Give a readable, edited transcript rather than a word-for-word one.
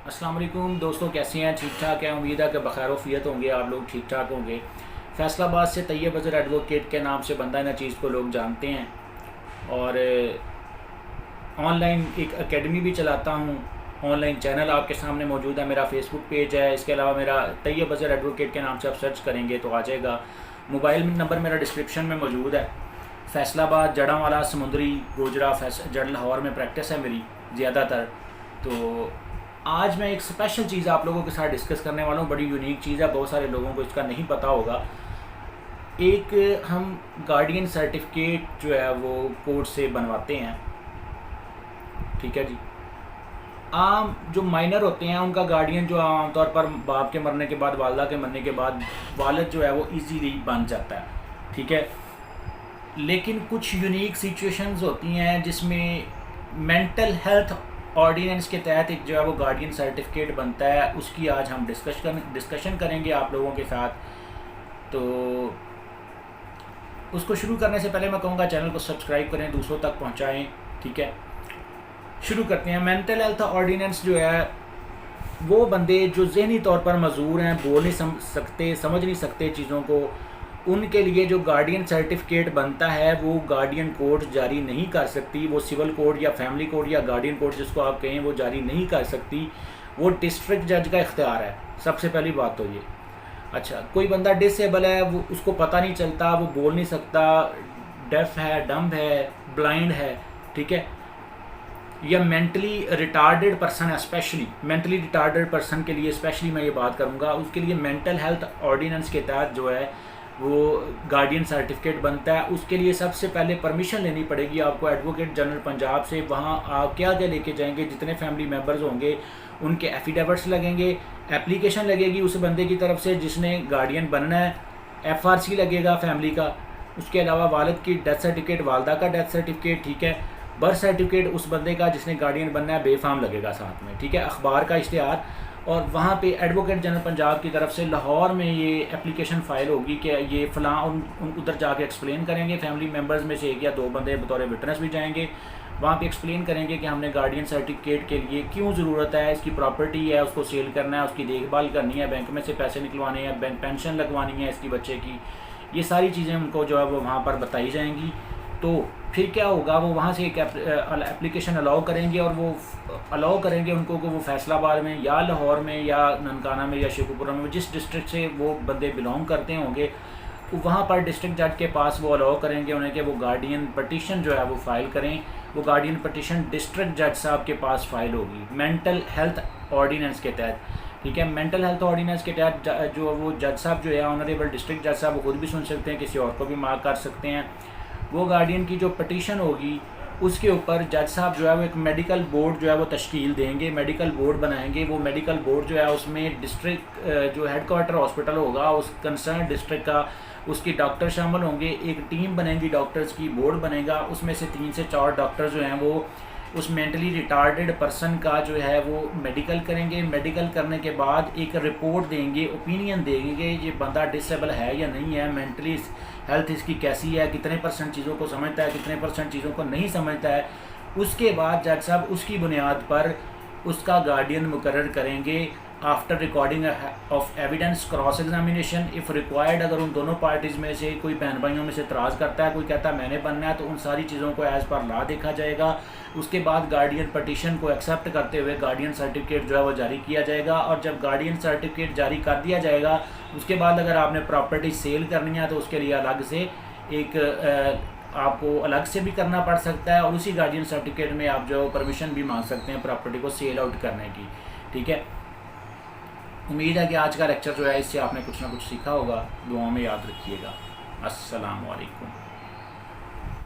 अस्सलाम वालेकुम दोस्तों, कैसे हैं? ठीक ठाक हैं। उम्मीद है कि बखैर होंगे, आप लोग ठीक ठाक होंगे। फैसलाबाद से तैयब अज़हर एडवोकेट के नाम से बंदा नचीज़ को लोग जानते हैं और ऑनलाइन एक एकेडमी भी चलाता हूँ। ऑनलाइन चैनल आपके सामने मौजूद है, मेरा फेसबुक पेज है। इसके अलावा मेरा तैयब अज़हर एडवोकेट के नाम से आप सर्च करेंगे तो आ जाएगा। मोबाइल नंबर मेरा डिस्क्रिप्शन में मौजूद है। फैसलाबाद, जड़ांवाला, समुंदरी, गोजरा, जड़ लाहौर में प्रैक्टिस है मेरी ज़्यादातर। तो आज मैं एक स्पेशल चीज़ आप लोगों के साथ डिस्कस करने वाला हूँ। बड़ी यूनिक चीज़ है, बहुत सारे लोगों को इसका नहीं पता होगा। एक हम गार्डियन सर्टिफिकेट जो है वो कोर्ट से बनवाते हैं, ठीक है जी। आम जो माइनर होते हैं उनका गार्डियन जो आमतौर पर बाप के मरने के बाद, वालदा के मरने के बाद वालिद जो है वो इजीली बन जाता है, ठीक है। लेकिन कुछ यूनिक सिचुएशंस होती हैं जिसमें मेंटल हेल्थ ऑर्डिनेंस के तहत एक जो है वो गार्डियन सर्टिफिकेट बनता है। उसकी आज हम डिस्कशन करेंगे आप लोगों के साथ। तो उसको शुरू करने से पहले मैं कहूँगा चैनल को सब्सक्राइब करें, दूसरों तक पहुँचाएँ, ठीक है। शुरू करते हैं। मेंटल हेल्थ ऑर्डिनेंस जो है वो बंदे जो जहनी तौर पर मजबूर हैं, बोल नहीं सकते, समझ नहीं सकते चीज़ों को, उनके लिए जो गार्डियन सर्टिफिकेट बनता है वो गार्डियन कोर्ट जारी नहीं कर सकती। वो सिविल कोर्ट या फैमिली कोर्ट या गार्डियन कोर्ट जिसको आप कहें वो जारी नहीं कर सकती। वो डिस्ट्रिक्ट जज का इख्तियार है, सबसे पहली बात तो ये। अच्छा, कोई बंदा डिसेबल है, वो उसको पता नहीं चलता, वो बोल नहीं सकता, डेफ है, डम्ब है, ब्लाइंड है, ठीक है, या मेंटली रिटार्डेड पर्सन है। स्पेशली मेंटली रिटार्डेड पर्सन के लिए स्पेशली मैं ये बात करूँगा, उसके लिए मेंटल हेल्थ ऑर्डिनेंस के तहत जो है वो गार्डियन सर्टिफिकेट बनता है। उसके लिए सबसे पहले परमिशन लेनी पड़ेगी आपको एडवोकेट जनरल पंजाब से। वहाँ आप क्या क्या लेके जाएंगे, जितने फैमिली मेम्बर्स होंगे उनके एफिडेविट्स लगेंगे, एप्लीकेशन लगेगी उस बंदे की तरफ से जिसने गार्डियन बनना है, एफआरसी लगेगा फैमिली का। उसके अलावा वालिद की डेथ सर्टिफिकेट, वालदा का डेथ सर्टिफिकेट, ठीक है। बर्थ सर्टिफिकेट उस बंदे का जिसने गार्डियन बनना है, बेफाम लगेगा साथ में, ठीक है। अखबार का इश्तिहार, और वहाँ पे एडवोकेट जनरल पंजाब की तरफ से लाहौर में ये एप्लीकेशन फ़ाइल होगी कि ये फ़लाँ उधर जाके एक्सप्लेन करेंगे। फैमिली मेम्बर्स में से एक या दो बंदे बतौर विटनेस भी जाएंगे, वहाँ पे एक्सप्लेन करेंगे कि हमने गार्डियन सर्टिफिकेट के लिए क्यों ज़रूरत है, इसकी प्रॉपर्टी है, उसको सेल करना है, उसकी देखभाल करनी है, बैंक में से पैसे निकलवाने हैं, बैंक पेंशन लगवानी है इसकी बच्चे की। ये सारी चीज़ें उनको जो है वो वहाँ पर बताई जाएंगी। तो फिर क्या होगा, वो वहाँ से एक एप्लीकेशन अलाउ करेंगे और वो अलाउ करेंगे उनको कि वो फैसलाबाद में या लाहौर में या ननकाना में या शेखुपुरा में, जिस डिस्ट्रिक्ट से वो बंदे बिलोंग करते होंगे, वहाँ पर डिस्ट्रिक्ट जज के पास वो अलाउ करेंगे उन्हें कि वो गार्डियन पटिशन जो है वो फ़ाइल करें। वो गार्डियन पटिशन डिस्ट्रिक्ट जज साहब के पास फ़ाइल होगी मेंटल हेल्थ ऑर्डिनेंस के तहत, ठीक है। मेंटल हेल्थ ऑर्डिनेंस के तहत जो वो जज साहब जो है, ऑनरेबल डिस्ट्रिक्ट जज साहब, वो खुद भी सुन सकते हैं, किसी और को भी मार्क कर सकते हैं। वो गार्डियन की जो पटिशन होगी उसके ऊपर जज साहब जो है वो एक मेडिकल बोर्ड जो है वो तश्कील देंगे, मेडिकल बोर्ड बनाएंगे। वो मेडिकल बोर्ड जो है उसमें डिस्ट्रिक्ट जो हेडक्वार्टर हॉस्पिटल होगा उस कंसर्न डिस्ट्रिक्ट का, उसकी डॉक्टर शामिल होंगे, एक टीम बनेगी डॉक्टर्स की, बोर्ड बनेगा, उसमें से 3 से 4 डॉक्टर जो हैं वो उस मेंटली रिटार्डेड पर्सन का जो है वो मेडिकल करेंगे। मेडिकल करने के बाद एक रिपोर्ट देंगे, ओपिनियन देंगे ये बंदा डिसेबल है या नहीं है, मेंटली हेल्थ इसकी कैसी है, कितने % चीज़ों को समझता है, कितने % चीज़ों को नहीं समझता है। उसके बाद जज साहब उसकी बुनियाद पर उसका गार्डियन मुकर्रर करेंगे after recording of evidence, cross examination if required. अगर उन दोनों पार्टीज़ में से कोई बहन भाइयों में से एतराज़ करता है, कोई कहता है मैंने बनना है, तो उन सारी चीज़ों को एज़ पर लॉ देखा जाएगा। उसके बाद गार्डियन पटिशन को एक्सेप्ट करते हुए गार्डियन सर्टिफिकेट जो है वो जारी किया जाएगा। और जब गार्डियन सर्टिफिकेट जारी कर दिया जाएगा उसके बाद अगर आपने प्रॉपर्टी सेल करनी है तो उसके लिए अलग से एक आपको अलग से भी करना पड़ सकता है, और उसी गार्डियन सर्टिफिकेट में आप जो परमिशन भी मांग सकते हैं प्रॉपर्टी को सेल आउट करने की, ठीक है। उम्मीद है कि आज का लेक्चर जो है इससे आपने कुछ ना कुछ सीखा होगा। दुआओं में याद रखिएगा। अस्सलाम वालेकुम।